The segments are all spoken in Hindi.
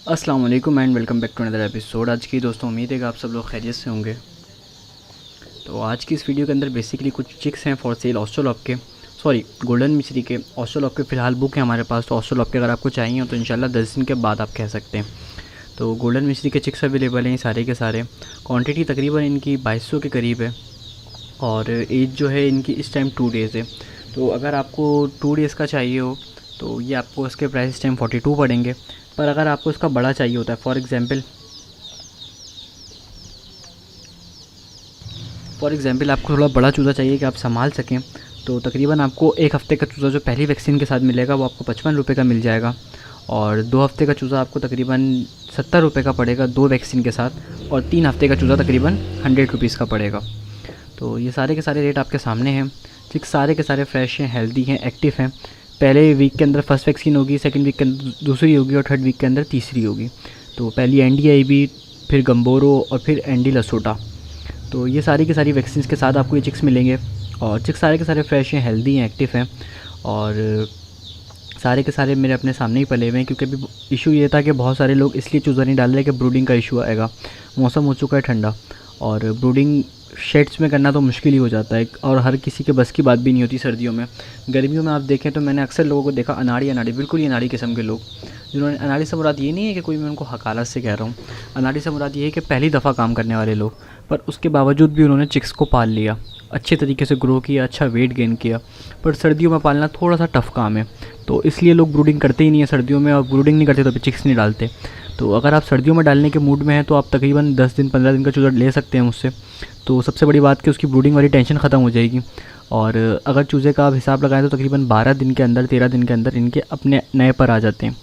अस्सलाम वालेकुम and welcome back to another episode. आज की दोस्तों उम्मीद है कि आप सब लोग खैरियत से होंगे। तो आज की इस वीडियो के अंदर बेसिकली कुछ चिक्स हैं फॉर सेल ऑस्ट्रोलॉप के, सॉरी गोल्डन मिश्री के। ऑस्ट्रोलॉप के फ़िलहाल बुक है हमारे पास, तो ऑस्ट्रोलॉप के अगर आपको चाहिए हो तो इंशाल्लाह 10 दिन के बाद आप कह सकते हैं। तो गोल्डन मिश्री के चिक्स अवेलेबल हैं ये सारे के सारे। क्वान्टिटी तकरीबन इनकी 2200 के करीब है और एज जो है इनकी इस टाइम 2 डेज़ है। तो अगर आपको 2 डेज़ का चाहिए हो तो ये आपको इसके प्राइस इस टाइम 42 पड़ेंगे। पर अगर आपको इसका बड़ा चाहिए होता है, फॉर एग्ज़ाम्पल आपको थोड़ा बड़ा चूज़ा चाहिए कि आप संभाल सकें, तो तकरीबन आपको 1 हफ़्ते का चूज़ा जो पहली वैक्सीन के साथ मिलेगा वो आपको 55 रुपये का मिल जाएगा। और 2 हफ़्ते का चूज़ा आपको तकरीबन 70 रुपये का पड़ेगा 2 वैक्सीन के साथ। और 3 हफ़्ते का चूज़ा तकरीबन 100 रुपीज़ का पड़ेगा। तो ये सारे के सारे रेट आपके सामने हैं। चिक्स सारे के सारे फ्रेश हैं, हेल्दी हैं, एक्टिव हैं। पहले वीक के अंदर फर्स्ट वैक्सीन होगी, सेकंड वीक के अंदर दूसरी होगी और थर्ड वीक के अंदर तीसरी होगी। तो पहली NDIB, फिर गम्बोरो और फिर एंडी लसोटा। तो ये सारी की सारी वैक्सीन के साथ आपको ये चिक्स मिलेंगे। और चिक्स सारे के सारे फ्रेश हैं, हेल्दी हैं, एक्टिव हैं और सारे के सारे मेरे अपने सामने ही पले हुए हैं। क्योंकि अभी इशू ये था कि बहुत सारे लोग इसलिए चूज़ा नहीं डाल रहे कि ब्रूडिंग का इशू आएगा। मौसम हो चुका है ठंडा और ब्रूडिंग शेड्स में करना तो मुश्किल ही हो जाता है और हर किसी के बस की बात भी नहीं होती सर्दियों में। गर्मियों में आप देखें तो मैंने अक्सर लोगों को देखा अनाड़ी बिल्कुल ही अनाड़ी किस्म के लोग, जिन्होंने अनाड़ी से मुराद ये नहीं है कि कोई मैं उनको हकालत से कह रहा हूँ। अनाड़ी से मुराद ये है कि पहली दफ़ा काम करने वाले लोग, पर उसके बावजूद भी उन्होंने चिक्स को पाल लिया, अच्छे तरीके से ग्रो किया, अच्छा वेट गेन किया। पर सर्दियों में पालना थोड़ा सा टफ़ काम है, तो इसलिए लोग ब्रूडिंग करते ही नहीं है सर्दियों में। और ब्रूडिंग नहीं करते तो फिर चिक्स नहीं डालते। तो अगर आप सर्दियों में डालने के मूड में हैं तो आप तकरीबन 10 दिन 15 दिन का चूज़ा ले सकते हैं मुझसे। तो सबसे बड़ी बात कि उसकी ब्रूडिंग वाली टेंशन ख़त्म हो जाएगी। और अगर चूज़े का आप हिसाब लगाएं तो तकरीबन 12 दिन के अंदर 13 दिन के अंदर इनके अपने नए पर आ जाते हैं।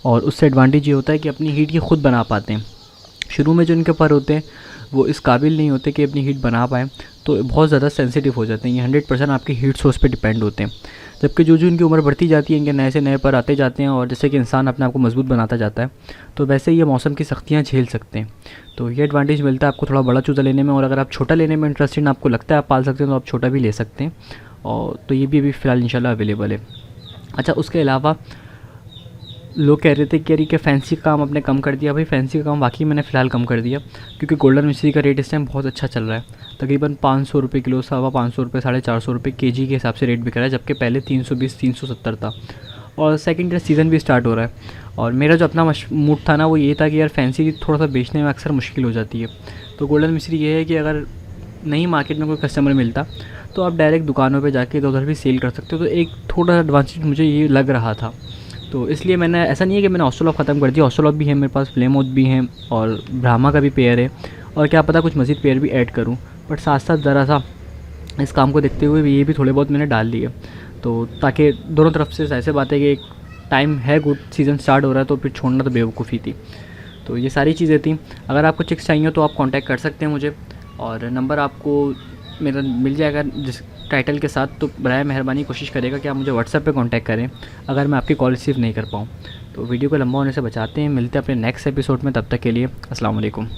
और उससे एडवांटेज ये होता है कि अपनी हीट ये खुद बना पाते हैं। शुरू में जो इनके पर होते हैं वो इस काबिल नहीं होते कि अपनी हीट बना पाएँ, तो बहुत ज़्यादा सेंसिटिव हो जाते हैं। ये 100% आपकी हीट सोर्स पे डिपेंड होते हैं। जबकि जो इनकी उम्र बढ़ती जाती है, इनके नए से नए पर आते जाते हैं और जैसे कि इंसान अपने आप को मजबूत बनाता जाता है, तो वैसे ही ये मौसम की सख्तियाँ झेल सकते हैं। तो ये एडवांटेज मिलता है आपको थोड़ा बड़ा चूज़ा लेने में। और अगर आप छोटा लेने में इंटरेस्टेड आपको लगता है आप पाल सकते हैं तो आप छोटा भी ले सकते हैं। और तो ये भी अभी फ़िलहाल इंशाल्लाह अवेलेबल है। अच्छा, उसके अलावा लोग कह रहे थे कि यार ये फैंसी का काम आपने कम कर दिया। भाई फैंसी का काम वाकई मैंने फ़िलहाल कम कर दिया, क्योंकि गोल्डन मिश्री का रेट इस टाइम बहुत अच्छा चल रहा है। तकरीबन 500 रुपये किलो, 550 रुपये, 450 रुपये केजी के हिसाब से रेट बिक रहा है, जबकि पहले 320 370 था। और सेकंड ईयर सीज़न भी स्टार्ट हो रहा है। और मेरा जो अपना मूड था ना वो ये था कि यार फैंसी थोड़ा सा बेचने में अक्सर मुश्किल हो जाती है। तो गोल्डन मिश्री ये है कि अगर नहीं मार्केट में कोई कस्टमर मिलता तो आप डायरेक्ट दुकानों पे जाके इधर उधर भी सेल कर सकते हो। तो एक थोड़ा सा एडवांटेज मुझे ये लग रहा था। तो इसलिए मैंने, ऐसा नहीं है कि मैंने ऑस्ट्रोलॉप ख़त्म कर दिया, ऑस्ट्रोलॉप भी है मेरे पास, फ्लेमोथ भी हैं और ब्राह्मा का भी पेयर है। और क्या पता कुछ मज़ीद पेयर भी ऐड करूँ, बट साथ साथ ज़रा सा इस काम को देखते हुए ये भी थोड़े बहुत मैंने डाल लिए। तो ताकि दोनों तरफ से ऐसे बात है कि एक टाइम है, गुड सीज़न स्टार्ट हो रहा है, तो फिर छोड़ना तो बेवकूफ़ी थी। तो ये सारी चीज़ें थी। अगर आपको चिक्स चाहिए तो आप कांटेक्ट कर सकते हैं मुझे, और नंबर आपको मेरा मिल जाएगा जिस टाइटल के साथ। तो बराए मेहरबानी कोशिश करेगा कि आप मुझे व्हाट्सएप पे कांटेक्ट करें अगर मैं आपकी कॉल रिसीव नहीं कर पाऊँ। तो वीडियो को लंबा होने से बचाते हैं। मिलते हैं अपने नेक्स्ट एपिसोड में, तब तक के लिए अस्सलाम वालेकुम।